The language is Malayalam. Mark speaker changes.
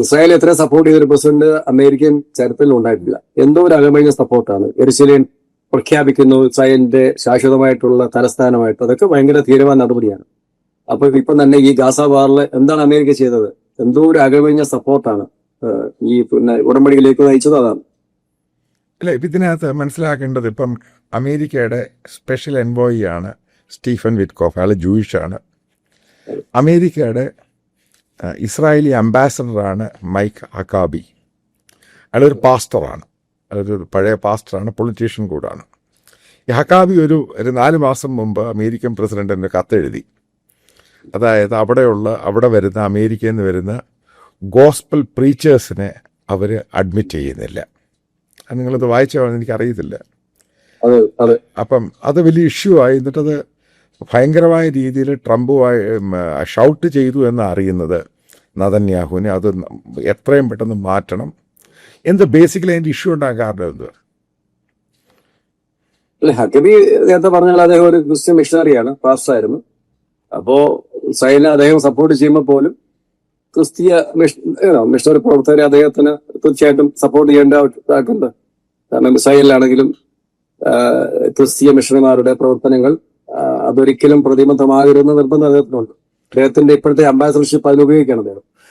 Speaker 1: ഇസ്രായേൽ എത്ര സപ്പോർട്ട് ചെയ്തൊരു പ്രസിഡന്റ് അമേരിക്കൻ ചരിത്രത്തിൽ ഉണ്ടായിട്ടില്ല. എന്തോ ഒരു അകമഴിഞ്ഞ സപ്പോർട്ടാണ്. യെരുശലേം പ്രഖ്യാപിക്കുന്നു ഇസ്രായേലിന്റെ ശാശ്വതമായിട്ടുള്ള തലസ്ഥാനമായിട്ട്. അതൊക്കെ ഭയങ്കര തീരുമാന നടപടിയാണ്. അപ്പൊ ഇപ്പം തന്നെ ഈ ഗാസ വാറിൽ എന്താണ് അമേരിക്ക ചെയ്തത്? എന്തോ ഒരു അകമഴിഞ്ഞ സപ്പോർട്ടാണ് ഈ പിന്നെ ഉടമ്പടിയിലേക്ക് നയിച്ചത്. അതാണ്.
Speaker 2: അല്ല, ഇതിനകത്ത് മനസ്സിലാക്കേണ്ടത് ഇപ്പം അമേരിക്കയുടെ സ്പെഷ്യൽ എൻവോയി ആണ് സ്റ്റീഫൻ വിറ്റ്കോഫ്. അയാൾ ജൂയിഷാണ്. അമേരിക്കയുടെ ഇസ്രായേലി അംബാസഡറാണ് മൈക്ക് ഹക്കാബി. അയാളൊരു പാസ്റ്ററാണ്. അയാളൊരു പഴയ പാസ്റ്ററാണ്, പൊളിറ്റീഷ്യൻ കൂടാണ്. ഈ ഹക്കാബി ഒരു 4 മാസം മുമ്പ് അമേരിക്കൻ പ്രസിഡന്റിന് കത്തെഴുതി. അതായത് അവിടെ വരുന്ന അമേരിക്കയിൽ നിന്ന് വരുന്ന ഗോസ്പൽ പ്രീച്ചേഴ്സിനെ അവർ അഡ്മിറ്റ് ചെയ്യുന്നില്ല. നിങ്ങളത് വായിച്ചോ എനിക്കറിയത്തില്ല. അപ്പം അത് വലിയ ഇഷ്യൂ ആയി. എന്നിട്ടത് ഭയങ്കരമായ രീതിയിൽ ട്രംപുമായി ഷൗട്ട് ചെയ്തു എന്ന് അറിയുന്നത് നെതന്യാഹുവിനെ അത് എത്രയും പെട്ടെന്ന് മാറ്റണം. ബേസിക്കലി അതിൻ്റെ ഇഷ്യൂ ഉണ്ടാകാൻ കാരണം എന്ത്?
Speaker 1: ഹക്കബി നേരത്തെ പറഞ്ഞാൽ അദ്ദേഹം ഒരു ക്രിസ്ത്യൻ മിഷണറിയാണ്, പാസ്റ്ററായിരുന്നു. അപ്പോ ഇസ്രായേലിനെ അദ്ദേഹം സപ്പോർട്ട് ചെയ്യുമ്പോൾ പോലും ക്രിസ്തീയ മിഷണറി പ്രവർത്തകരെ അദ്ദേഹത്തിന് തീർച്ചയായിട്ടും സപ്പോർട്ട് ചെയ്യേണ്ടതായിട്ടുണ്ട്. കാരണം ഇസ്രായേലിലാണെങ്കിലും ക്രിസ്തീയ മിഷണറിമാരുടെ പ്രവർത്തനങ്ങൾ അതൊരിക്കലും പ്രതിബദ്ധമാകരുതെന്ന് നിർബന്ധം അദ്ദേഹത്തിനുണ്ട്. അദ്ദേഹത്തിന്റെ ഇപ്പോഴത്തെ അംബാസഡർഷിപ്പ് അതിനുപയോഗിക്കുകയാണ് അദ്ദേഹം.